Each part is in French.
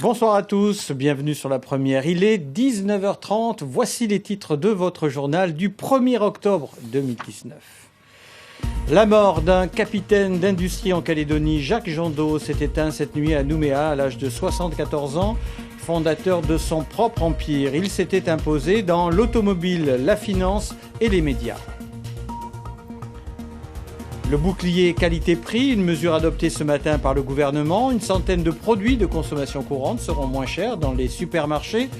Bonsoir à tous, bienvenue sur La Première. Il est 19h30, voici les titres de votre journal du 1er octobre 2019. La mort d'un capitaine d'industrie en Calédonie, Jacques Gendeau, s'est éteint cette nuit à Nouméa à l'âge de 74 ans, fondateur de son propre empire. Il s'était imposé dans l'automobile, la finance et les médias. Le bouclier qualité-prix, une mesure adoptée ce matin par le gouvernement. Une centaine de produits de consommation courante seront moins chers dans les supermarchés.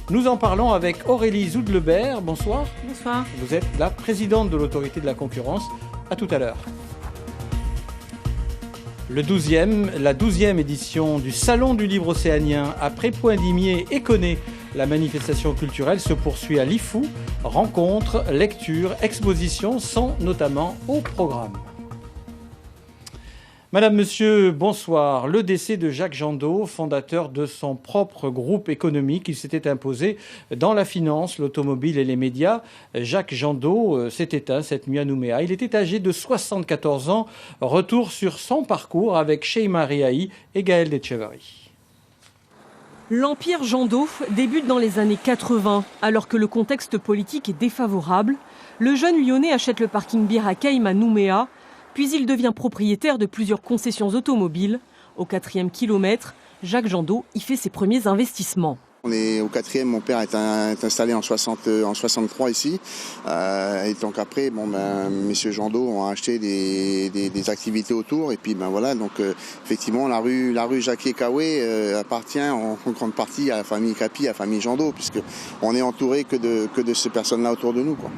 Nous en parlons avec Aurélie Zoudlebert. Bonsoir. Bonsoir. Vous êtes la présidente de l'autorité de la concurrence. À tout à l'heure. La 12e édition du Salon du Livre Océanien, après Poindimier et Connay, la manifestation culturelle se poursuit à Lifou. Rencontres, lectures, expositions sont notamment au programme. Madame, Monsieur, bonsoir. Le décès de Jacques Gendeau, fondateur de son propre groupe économique, il s'était imposé dans la finance, l'automobile et les médias. Jacques Gendeau s'est éteint cette nuit à Nouméa. Il était âgé de 74 ans. Retour sur son parcours avec Sheima Riahi et Gaël Detchevari. L'empire Gendeau débute dans les années 80. Alors que le contexte politique est défavorable, le jeune Lyonnais achète le parking Bir Hakeim à Nouméa. Puis il devient propriétaire de plusieurs concessions automobiles. Au 4e kilomètre, Jacques Gendeau y fait ses premiers investissements. On est au 4e, mon père est installé en 63 ici. Et donc après, messieurs Gendeau ont acheté des activités autour. Et puis voilà, donc effectivement, la rue Jacquier-Kawé appartient en grande partie à la famille Capi, à la famille Gendeau, puisqu'on est entouré que de ces personnes-là autour de nous, quoi.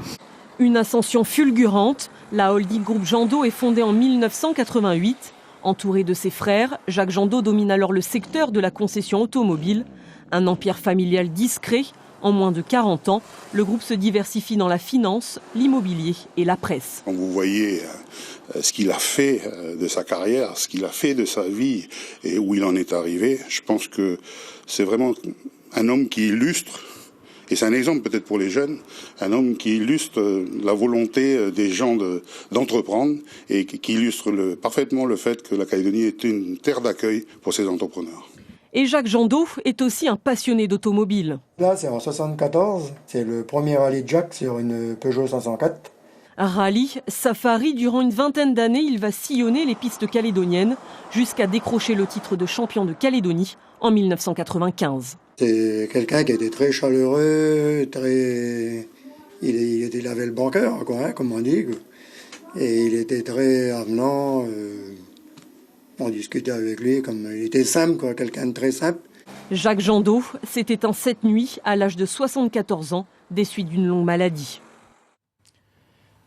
Une ascension fulgurante. La holding groupe Gendeau est fondée en 1988. Entouré de ses frères, Jacques Gendeau domine alors le secteur de la concession automobile. Un empire familial discret. En moins de 40 ans, le groupe se diversifie dans la finance, l'immobilier et la presse. Quand vous voyez ce qu'il a fait de sa carrière, ce qu'il a fait de sa vie et où il en est arrivé, je pense que c'est vraiment un homme qui illustre. Et c'est un exemple peut-être pour les jeunes, un homme qui illustre la volonté des gens d'entreprendre et qui illustre parfaitement le fait que la Calédonie est une terre d'accueil pour ces entrepreneurs. Et Jacques Gendeau est aussi un passionné d'automobile. Là, c'est en 74, c'est le premier rallye de Jacques sur une Peugeot 504. Rallye, safari, durant une vingtaine d'années, il va sillonner les pistes calédoniennes jusqu'à décrocher le titre de champion de Calédonie en 1995. C'est quelqu'un qui était très chaleureux, il avait le bon cœur, comme on dit. Et il était très avenant. On discutait avec lui, il était simple, quelqu'un de très simple. Jacques Gendeau s'est éteint cette nuit à l'âge de 74 ans, des suites d'une longue maladie.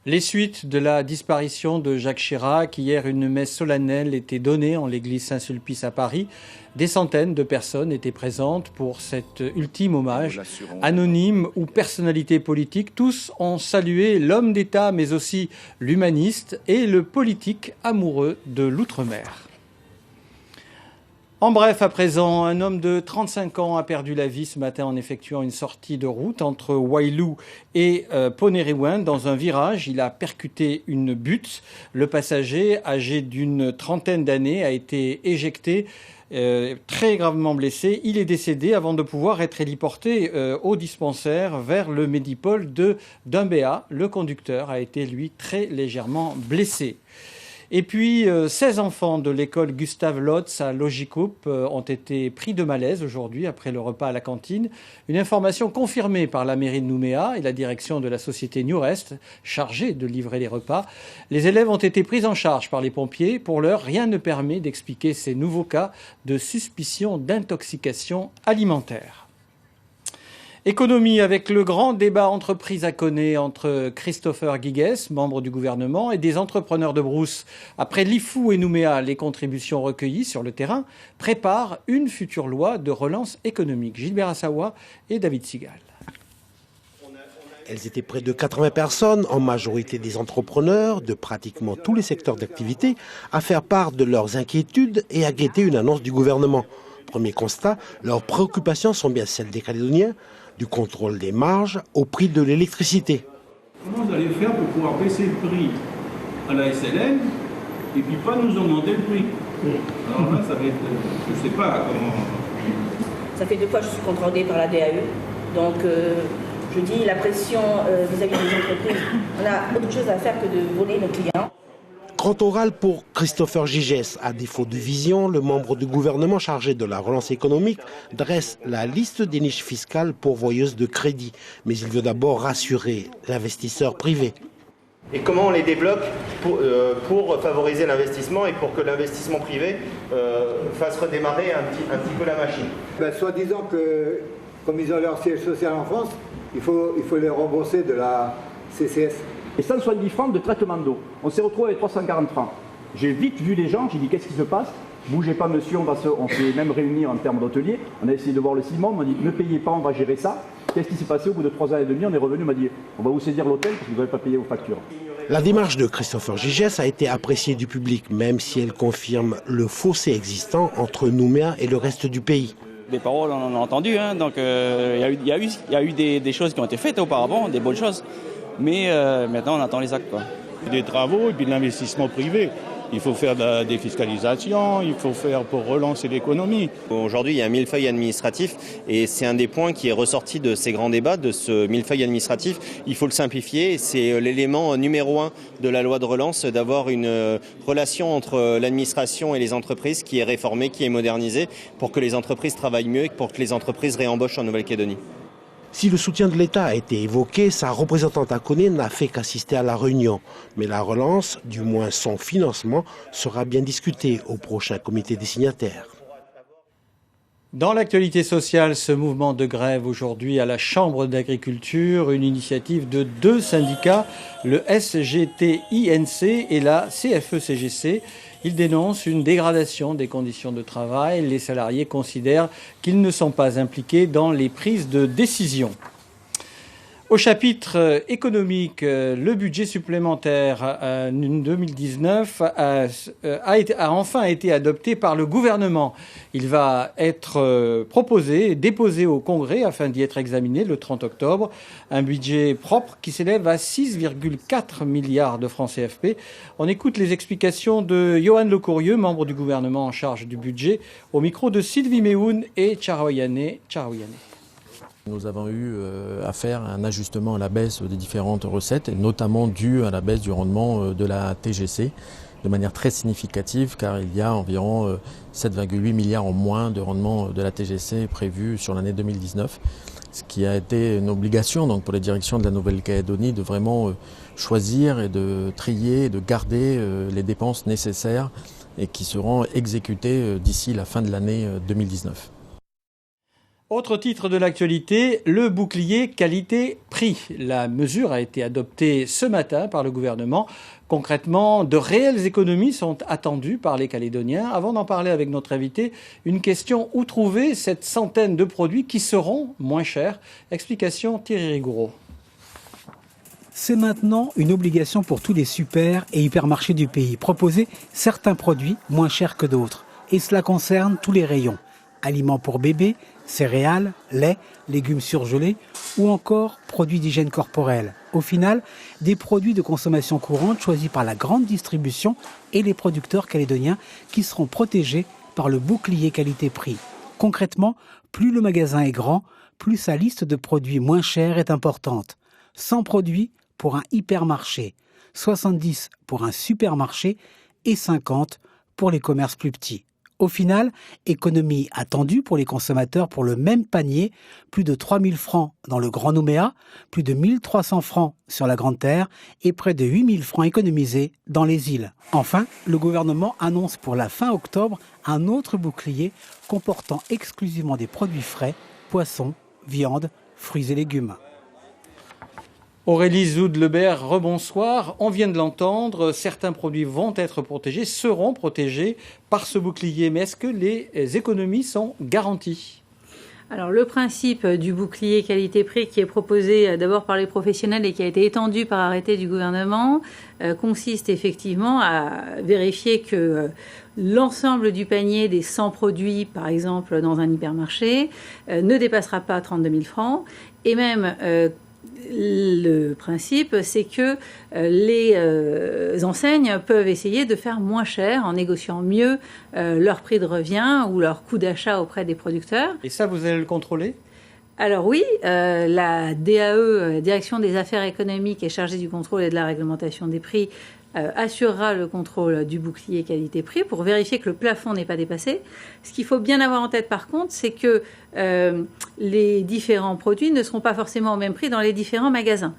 Les suites de la disparition de Jacques Chirac. Hier, une messe solennelle était donnée en l'église Saint-Sulpice à Paris. Des centaines de personnes étaient présentes pour cet ultime hommage. Anonymes ou personnalités politiques, tous ont salué l'homme d'État, mais aussi l'humaniste et le politique amoureux de l'outre-mer. En bref, à présent, un homme de 35 ans a perdu la vie ce matin en effectuant une sortie de route entre Waialou et Poneriwen. Dans un virage, il a percuté une butte. Le passager, âgé d'une trentaine d'années, a été éjecté, très gravement blessé. Il est décédé avant de pouvoir être héliporté au dispensaire vers le Médipôle de Dumbéa. Le conducteur a été, lui, très légèrement blessé. Et puis, 16 enfants de l'école Gustave Lotz à Logicoupe ont été pris de malaise aujourd'hui après le repas à la cantine. Une information confirmée par la mairie de Nouméa et la direction de la société Newrest, chargée de livrer les repas. Les élèves ont été pris en charge par les pompiers. Pour l'heure, rien ne permet d'expliquer ces nouveaux cas de suspicion d'intoxication alimentaire. Économie avec le grand débat entreprise à Connay entre Christopher Guigues, membre du gouvernement, et des entrepreneurs de brousse. Après Lifou et Nouméa, les contributions recueillies sur le terrain préparent une future loi de relance économique. Gilbert Assawa et David Sigal. Elles étaient près de 80 personnes, en majorité des entrepreneurs de pratiquement tous les secteurs d'activité, à faire part de leurs inquiétudes et à guetter une annonce du gouvernement. Premier constat, leurs préoccupations sont bien celles des Calédoniens, du contrôle des marges au prix de l'électricité. Comment vous allez faire pour pouvoir baisser le prix à la SLN et puis pas nous augmenter le prix? Alors là, ça va être... Je ne sais pas comment... Ça fait 2 fois que je suis contrôlée par la DAE. Donc, je dis la pression vis-à-vis des entreprises. On a autre chose à faire que de voler nos clients. Grand oral pour Christopher Gigès. À défaut de vision, le membre du gouvernement chargé de la relance économique dresse la liste des niches fiscales pourvoyeuses de crédit. Mais il veut d'abord rassurer l'investisseur privé. Et comment on les débloque pour favoriser l'investissement et pour que l'investissement privé fasse redémarrer un petit peu la machine. Soit disant que, comme ils ont leur siège social en France, il faut les rembourser de la CCS. Et 170 francs de traitement d'eau. On s'est retrouvé avec 340 francs. J'ai vite vu les gens, j'ai dit qu'est-ce qui se passe? Bougez pas monsieur, on s'est même réunis en termes d'hôtelier. On a essayé de voir le ciment, on m'a dit ne payez pas, on va gérer ça. Qu'est-ce qui s'est passé au bout de 3 ans et demi? On est revenu, on m'a dit on va vous saisir l'hôtel parce que vous n'avez pas payé vos factures. La démarche de Christopher Gigès a été appréciée du public, même si elle confirme le fossé existant entre Nouméa et le reste du pays. Des paroles, on en a entendu, hein, donc il y a eu des choses qui ont été faites auparavant, des bonnes choses. Mais maintenant, on attend les actes, quoi. Des travaux et puis de l'investissement privé. Il faut faire de la défiscalisation, il faut faire pour relancer l'économie. Aujourd'hui, il y a un millefeuille administratif et c'est un des points qui est ressorti de ces grands débats, de ce millefeuille administratif. Il faut le simplifier. C'est l'élément numéro 1 de la loi de relance, d'avoir une relation entre l'administration et les entreprises qui est réformée, qui est modernisée, pour que les entreprises travaillent mieux et pour que les entreprises réembauchent en Nouvelle-Calédonie. Si le soutien de l'État a été évoqué, sa représentante à Koné n'a fait qu'assister à la réunion. Mais la relance, du moins son financement, sera bien discutée au prochain comité des signataires. Dans l'actualité sociale, ce mouvement de grève aujourd'hui à la Chambre d'agriculture, une initiative de 2 syndicats, le SGT-INC et la CFE-CGC. Ils dénoncent une dégradation des conditions de travail. Les salariés considèrent qu'ils ne sont pas impliqués dans les prises de décision. Au chapitre économique, le budget supplémentaire 2019 a enfin été adopté par le gouvernement. Il va être proposé, déposé au Congrès afin d'y être examiné le 30 octobre. Un budget propre qui s'élève à 6,4 milliards de francs CFP. On écoute les explications de Johan Lecourrieux, membre du gouvernement en charge du budget, au micro de Sylvie Méhoun et Charoyane. Nous avons eu à faire un ajustement à la baisse des différentes recettes, et notamment dû à la baisse du rendement de la TGC, de manière très significative, car il y a environ 7,8 milliards en moins de rendement de la TGC prévu sur l'année 2019, ce qui a été une obligation donc, pour les directions de la Nouvelle-Calédonie de vraiment choisir et de trier et de garder les dépenses nécessaires et qui seront exécutées d'ici la fin de l'année 2019. Autre titre de l'actualité, le bouclier qualité-prix. La mesure a été adoptée ce matin par le gouvernement. Concrètement, de réelles économies sont attendues par les Calédoniens. Avant d'en parler avec notre invité, une question: où trouver cette centaine de produits qui seront moins chers? Explication Thierry Rigoureux. C'est maintenant une obligation pour tous les super et hypermarchés du pays. Proposer certains produits moins chers que d'autres. Et cela concerne tous les rayons. Aliments pour bébés, céréales, lait, légumes surgelés ou encore produits d'hygiène corporelle. Au final, des produits de consommation courante choisis par la grande distribution et les producteurs calédoniens qui seront protégés par le bouclier qualité-prix. Concrètement, plus le magasin est grand, plus sa liste de produits moins chers est importante. 100 produits pour un hypermarché, 70 pour un supermarché et 50 pour les commerces plus petits. Au final, économie attendue pour les consommateurs pour le même panier, plus de 3 000 francs dans le Grand Nouméa, plus de 1 300 francs sur la Grande Terre et près de 8 000 francs économisés dans les îles. Enfin, le gouvernement annonce pour la fin octobre un autre bouclier comportant exclusivement des produits frais, poissons, viande, fruits et légumes. Aurélie Zoud-Lebert, rebonsoir. On vient de l'entendre, certains produits vont être protégés, seront protégés par ce bouclier. Mais est-ce que les économies sont garanties ? Alors le principe du bouclier qualité-prix qui est proposé d'abord par les professionnels et qui a été étendu par arrêté du gouvernement consiste effectivement à vérifier que l'ensemble du panier des 100 produits, par exemple dans un hypermarché, ne dépassera pas 32 000 francs et même le principe, c'est que les enseignes peuvent essayer de faire moins cher en négociant mieux leur prix de revient ou leur coût d'achat auprès des producteurs. Et ça, vous allez le contrôler ? Alors oui, la DAE, Direction des Affaires économiques, est chargée du contrôle et de la réglementation des prix, assurera le contrôle du bouclier qualité-prix pour vérifier que le plafond n'est pas dépassé. Ce qu'il faut bien avoir en tête par contre, c'est que les différents produits ne seront pas forcément au même prix dans les différents magasins.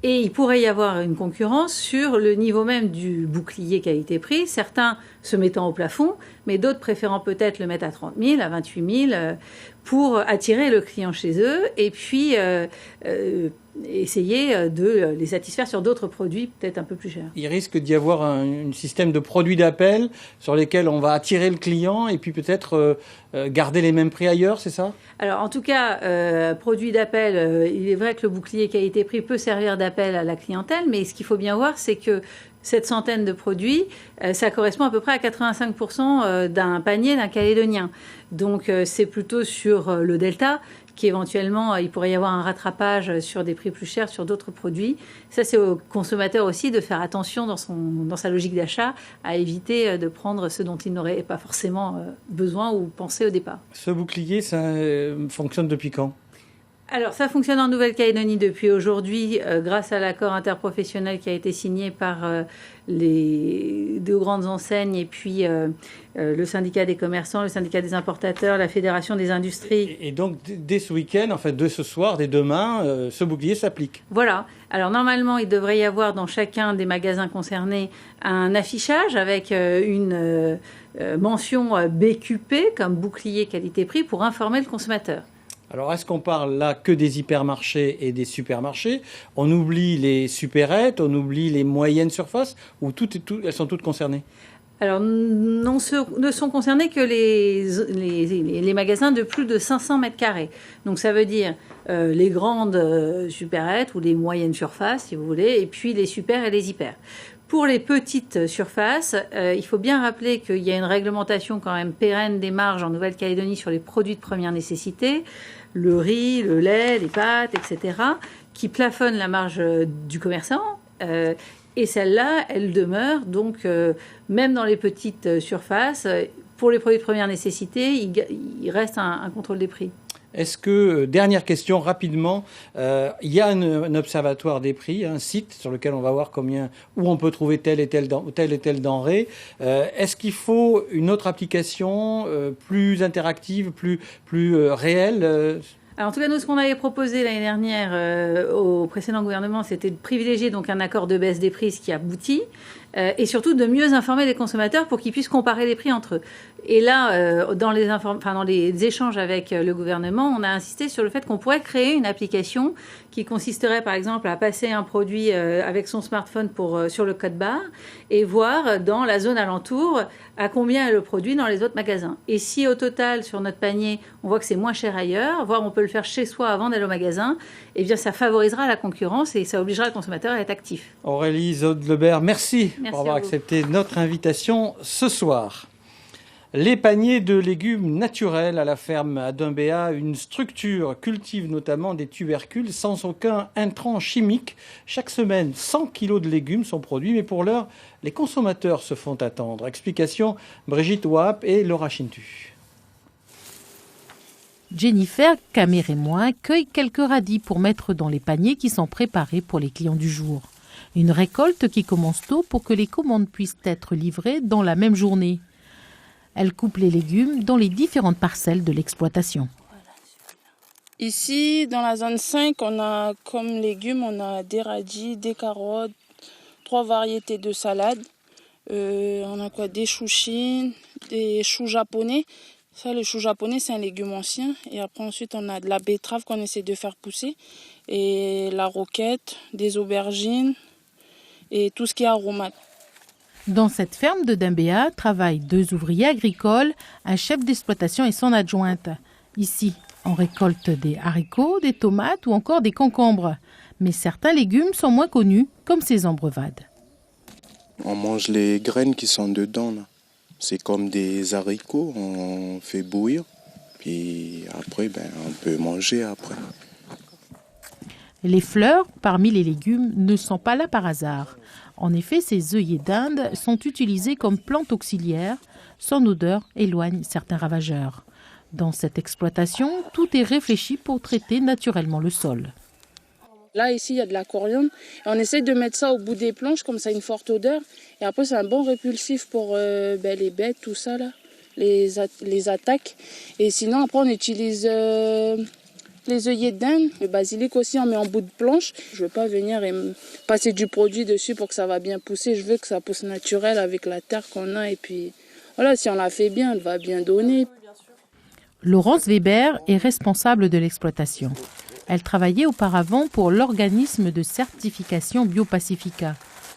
Et il pourrait y avoir une concurrence sur le niveau même du bouclier qualité-prix, certains se mettant au plafond, mais d'autres préférant peut-être le mettre à 30 000, à 28 000, pour attirer le client chez eux et puis essayer de les satisfaire sur d'autres produits peut-être un peu plus chers. Il risque d'y avoir un système de produits d'appel sur lesquels on va attirer le client et puis peut-être garder les mêmes prix ailleurs, c'est ça ? Alors en tout cas, produit d'appel, il est vrai que le bouclier qualité-prix peut servir d'appel à la clientèle, mais ce qu'il faut bien voir, c'est que cette centaine de produits, ça correspond à peu près à 85% d'un panier d'un Calédonien. Donc c'est plutôt sur le delta qu'éventuellement il pourrait y avoir un rattrapage sur des prix plus chers sur d'autres produits. Ça, c'est au consommateur aussi de faire attention dans sa logique d'achat à éviter de prendre ce dont il n'aurait pas forcément besoin ou pensé au départ. Ce bouclier, ça fonctionne depuis quand ? Alors, ça fonctionne en Nouvelle-Calédonie depuis aujourd'hui, grâce à l'accord interprofessionnel qui a été signé par les deux grandes enseignes et puis le syndicat des commerçants, le syndicat des importateurs, la fédération des industries. Et donc, dès ce week-end, en fait, de ce soir, dès demain, ce bouclier s'applique. Voilà. Alors, normalement, il devrait y avoir dans chacun des magasins concernés un affichage avec une mention BQP comme bouclier qualité-prix pour informer le consommateur. Alors, est-ce qu'on parle là que des hypermarchés et des supermarchés ? On oublie les supérettes, on oublie les moyennes surfaces, ou elles sont toutes concernées ? Alors, ne sont concernés que les magasins de plus de 500 mètres carrés. Donc, ça veut dire les grandes supérettes ou les moyennes surfaces, si vous voulez, et puis les super et les hyper. Pour les petites surfaces, il faut bien rappeler qu'il y a une réglementation quand même pérenne des marges en Nouvelle-Calédonie sur les produits de première nécessité, le riz, le lait, les pâtes, etc., qui plafonnent la marge du commerçant. Et celle-là, elle demeure. Donc, même dans les petites surfaces, pour les produits de première nécessité, il reste un contrôle des prix. Est-ce que, dernière question rapidement, il y a un observatoire des prix, un site sur lequel on va voir où on peut trouver telle et telle denrée. Est-ce qu'il faut une autre application plus interactive, plus réelle Alors, en tout cas, nous, ce qu'on avait proposé l'année dernière au précédent gouvernement, c'était de privilégier donc un accord de baisse des prix, ce qui aboutit, et surtout de mieux informer les consommateurs pour qu'ils puissent comparer les prix entre eux. Et là, dans les échanges avec le gouvernement, on a insisté sur le fait qu'on pourrait créer une application qui consisterait, par exemple, à passer un produit avec son smartphone sur le code barre et voir dans la zone alentour à combien est le produit dans les autres magasins. Et si au total, sur notre panier, on voit que c'est moins cher ailleurs, voire on peut le faire chez soi avant d'aller au magasin, eh bien ça favorisera la concurrence et ça obligera le consommateur à être actif. Aurélie Zaude-Lebert, merci pour avoir accepté notre invitation ce soir. Les paniers de légumes naturels à la ferme à Dumbéa, une structure cultive notamment des tubercules sans aucun intrant chimique. Chaque semaine, 100 kilos de légumes sont produits, mais pour l'heure, les consommateurs se font attendre. Explication Brigitte Wap et Laura Chintu. Jennifer, Camer et moi cueillent quelques radis pour mettre dans les paniers qui sont préparés pour les clients du jour. Une récolte qui commence tôt pour que les commandes puissent être livrées dans la même journée. Elle coupe les légumes dans les différentes parcelles de l'exploitation. Ici, dans la zone 5, on a comme légumes, on a des radis, des carottes, 3 variétés de salades. On a quoi? Des choux chines, des choux japonais. Ça, le chou japonais, c'est un légume ancien. Et après, ensuite, on a de la betterave qu'on essaie de faire pousser. Et la roquette, des aubergines et tout ce qui est aromate. Dans cette ferme de Dumbéa travaillent 2 ouvriers agricoles, un chef d'exploitation et son adjointe. Ici, on récolte des haricots, des tomates ou encore des concombres. Mais certains légumes sont moins connus, comme ces embreuvades. On mange les graines qui sont dedans, là. C'est comme des haricots, on fait bouillir, puis après, on peut manger après. Les fleurs, parmi les légumes, ne sont pas là par hasard. En effet, ces œillets d'Inde sont utilisés comme plantes auxiliaires. Son odeur éloigne certains ravageurs. Dans cette exploitation, tout est réfléchi pour traiter naturellement le sol. Là, ici, il y a de la coriandre. Et on essaye de mettre ça au bout des planches, comme ça a une forte odeur. Et après, c'est un bon répulsif pour les bêtes, tout ça, là, les attaques. Et sinon, après, on utilise les œillets d'Inde. Le basilic aussi, on met en bout de planche. Je ne veux pas venir et passer du produit dessus pour que ça va bien pousser. Je veux que ça pousse naturel avec la terre qu'on a. Et puis, voilà, si on la fait bien, elle va bien donner. Laurence Weber est responsable de l'exploitation. Elle travaillait auparavant pour l'organisme de certification BioPacifica.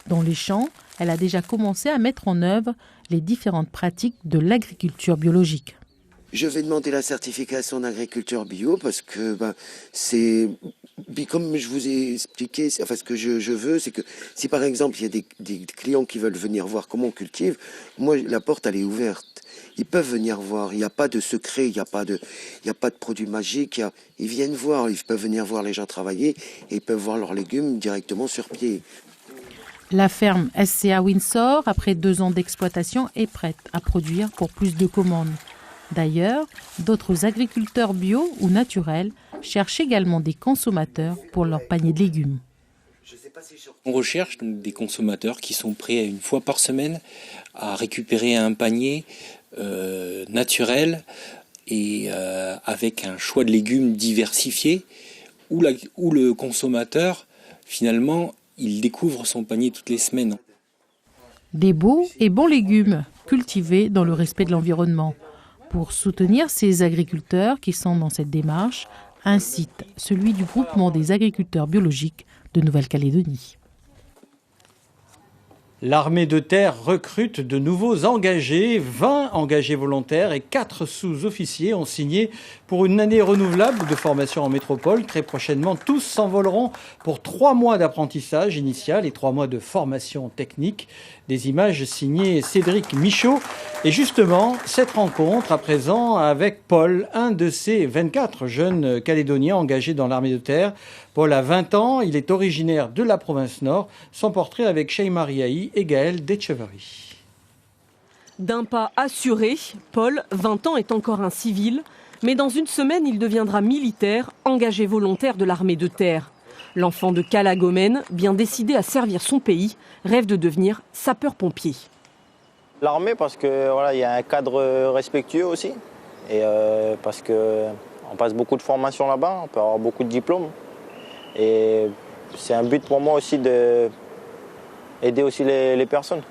Dans les champs, elle a déjà commencé à mettre en œuvre les différentes pratiques de l'agriculture biologique. Je vais demander la certification d'agriculture bio parce que c'est, comme je vous ai expliqué, ce que je veux, c'est que si par exemple il y a des clients qui veulent venir voir comment on cultive, moi la porte elle est ouverte. Ils peuvent venir voir, il n'y a pas de secret, il n'y a pas de produit magique, ils viennent voir, ils peuvent venir voir les gens travailler et ils peuvent voir leurs légumes directement sur pied. La ferme SCA Windsor, après 2 ans d'exploitation, est prête à produire pour plus de commandes. D'ailleurs, d'autres agriculteurs bio ou naturels cherchent également des consommateurs pour leur panier de légumes. On recherche donc des consommateurs qui sont prêts une fois par semaine à récupérer un panier naturel et avec un choix de légumes diversifié où le consommateur, finalement, il découvre son panier toutes les semaines. Des beaux et bons légumes cultivés dans le respect de l'environnement. Pour soutenir ces agriculteurs qui sont dans cette démarche, un site, celui du groupement des agriculteurs biologiques de Nouvelle-Calédonie. L'armée de terre recrute de nouveaux engagés, 20 engagés volontaires et 4 sous-officiers ont signé pour une année renouvelable de formation en métropole. Très prochainement, tous s'envoleront pour 3 mois d'apprentissage initial et 3 mois de formation technique. Des images signées Cédric Michaud. Et justement, cette rencontre à présent avec Paul, un de ces 24 jeunes Calédoniens engagés dans l'armée de terre. Paul a 20 ans, il est originaire de la province Nord. Son portrait avec Sheima Riahi et Gaël Detcheverry. D'un pas assuré, Paul, 20 ans, est encore un civil. Mais dans une semaine, il deviendra militaire, engagé volontaire de l'armée de terre. L'enfant de Calagomène, bien décidé à servir son pays, rêve de devenir sapeur-pompier. L'armée parce que voilà, il y a un cadre respectueux aussi et parce que on passe beaucoup de formations là-bas, on peut avoir beaucoup de diplômes et c'est un but pour moi aussi de aider aussi les personnes.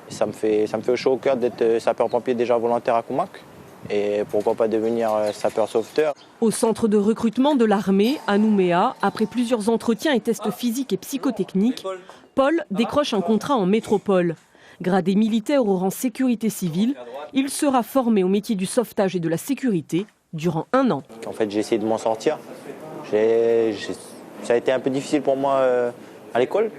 Et ça me fait chaud au cœur d'être sapeur-pompier déjà volontaire à Koumak et pourquoi pas devenir sapeur-sauveteur. Au centre de recrutement de l'armée, à Nouméa, après plusieurs entretiens et tests physiques et psychotechniques, Paul décroche un contrat en métropole. Gradé militaire au rang sécurité civile, il sera formé au métier du sauvetage et de la sécurité durant 1 an. En fait, j'ai essayé de m'en sortir. Ça a été un peu difficile pour moi à l'école.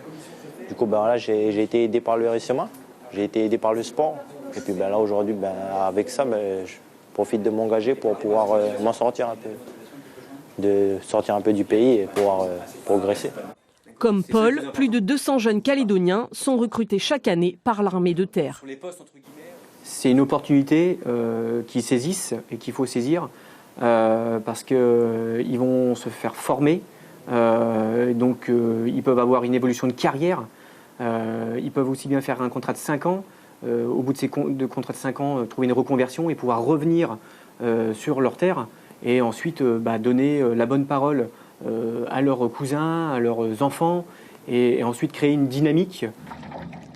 Du coup, là, j'ai été aidé par le RSMA, j'ai été aidé par le sport. Et puis là, aujourd'hui, avec ça, je profite de m'engager pour pouvoir m'en sortir un peu, de sortir un peu du pays et pouvoir progresser. Comme Paul, plus de 200 jeunes Calédoniens sont recrutés chaque année par l'armée de terre. C'est une opportunité qu'ils saisissent et qu'il faut saisir parce qu'ils vont se faire former. Donc ils peuvent avoir une évolution de carrière. Ils peuvent aussi bien faire un contrat de 5 ans. Au bout de contrat de 5 ans, trouver une reconversion et pouvoir revenir sur leur terre et ensuite donner la bonne parole à leurs cousins, à leurs enfants et ensuite créer une dynamique.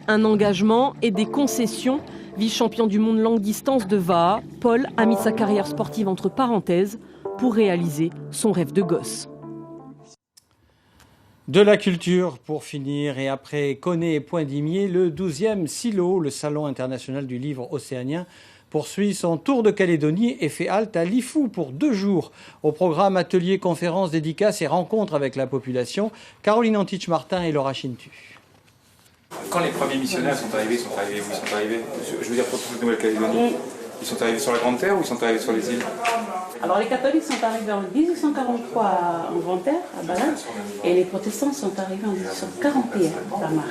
Un engagement et des concessions. Vice-champion du monde longue distance de Vaha, Paul a mis sa carrière sportive entre parenthèses pour réaliser son rêve de gosse. De la culture pour finir et après Koné et Poindimier, le 12e SILO, le Salon international du livre océanien, poursuit son tour de Calédonie et fait halte à Lifou pour 2 jours. Au programme ateliers, conférences, dédicaces et rencontres avec la population, Caroline Antich-Martin et Laura Chintu. Quand les premiers missionnaires sont arrivés où ils sont arrivés? Je veux dire pour toute Nouvelle-Calédonie. Ils sont arrivés sur la Grande Terre ou ils sont arrivés sur les îles? Alors les catholiques sont arrivés en 1843 en Grande-Terre, à Balade, et les protestants sont arrivés en 1841 à Marie.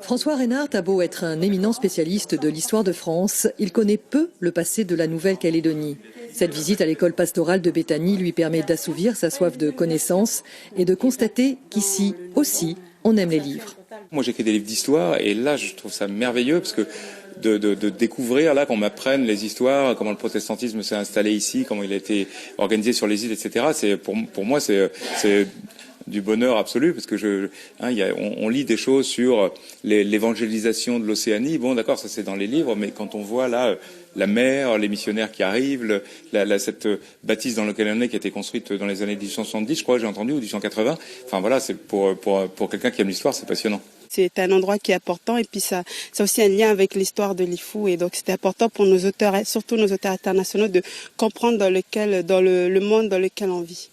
François Reynard a beau être un éminent spécialiste de l'histoire de France, il connaît peu le passé de la Nouvelle-Calédonie. Cette visite à l'école pastorale de Béthanie lui permet d'assouvir sa soif de connaissances et de constater qu'ici aussi, on aime les livres. Moi j'écris des livres d'histoire et là je trouve ça merveilleux parce que de découvrir là qu'on m'apprenne les histoires, comment le protestantisme s'est installé ici, comment il a été organisé sur les îles, etc. C'est pour moi c'est du bonheur absolu parce que on lit des choses sur l'évangélisation de l'Océanie. Bon, d'accord, ça c'est dans les livres, mais quand on voit là la mer, les missionnaires qui arrivent, cette bâtisse dans laquelle on est qui a été construite dans les années 1870, je crois, j'ai entendu, ou 1880. Enfin voilà, c'est pour quelqu'un qui aime l'histoire, c'est passionnant. C'est un endroit qui est important et puis ça a aussi un lien avec l'histoire de Lifou et donc c'était important pour nos auteurs, surtout nos auteurs internationaux, de comprendre dans le monde dans lequel on vit.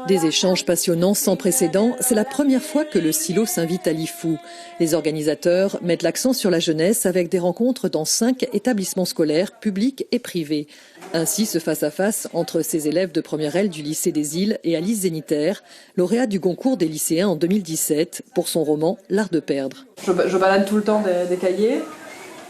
Des échanges passionnants sans précédent, c'est la première fois que le Silo s'invite à Lifou. Les organisateurs mettent l'accent sur la jeunesse avec des rencontres dans 5 établissements scolaires, publics et privés. Ainsi, ce face-à-face entre ces élèves de première L du lycée des Îles et Alice Zénitaire, lauréate du concours des lycéens en 2017 pour son roman L'art de perdre. Je balade tout le temps des cahiers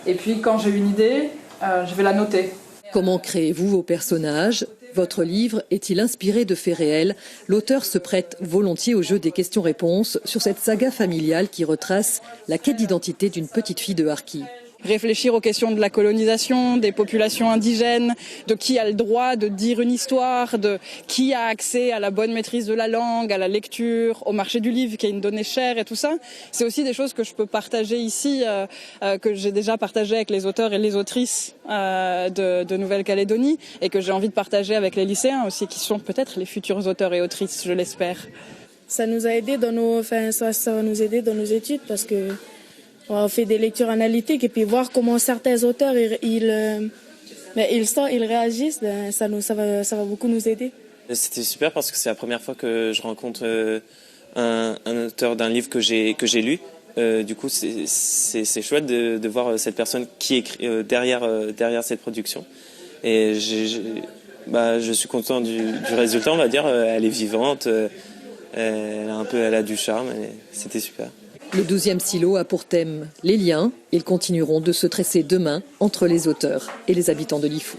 et puis quand j'ai une idée, je vais la noter. Comment créez-vous vos personnages ? Votre livre est-il inspiré de faits réels ? L'auteur se prête volontiers au jeu des questions-réponses sur cette saga familiale qui retrace la quête d'identité d'une petite fille de Harki. Réfléchir aux questions de la colonisation, des populations indigènes, de qui a le droit de dire une histoire, de qui a accès à la bonne maîtrise de la langue, à la lecture, au marché du livre qui est une donnée chère et tout ça. C'est aussi des choses que je peux partager ici, que j'ai déjà partagé avec les auteurs et les autrices de Nouvelle-Calédonie et que j'ai envie de partager avec les lycéens aussi qui sont peut-être les futurs auteurs et autrices, je l'espère. Ça nous a aidé ça va nous aider dans nos études parce que on fait des lectures analytiques et puis voir comment certains auteurs ils réagissent, ça va beaucoup nous aider. C'était super parce que c'est la première fois que je rencontre un auteur d'un livre que j'ai lu. Du coup, c'est chouette de voir cette personne qui écrit derrière cette production. Et je suis content du résultat, on va dire. Elle est vivante, elle a du charme. C'était super. Le 12e silo a pour thème les liens. Ils continueront de se tresser demain entre les auteurs et les habitants de Lifou.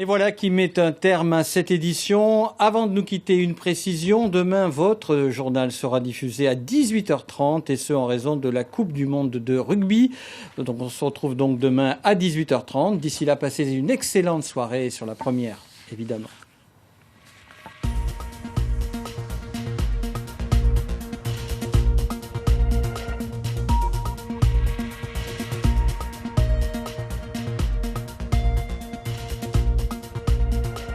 Et voilà qui met un terme à cette édition. Avant de nous quitter, une précision. Demain, votre journal sera diffusé à 18h30 et ce en raison de la Coupe du Monde de rugby. Donc on se retrouve donc demain à 18h30. D'ici là, passez une excellente soirée sur la première, évidemment.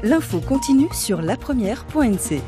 L'info continue sur lapremière.nc.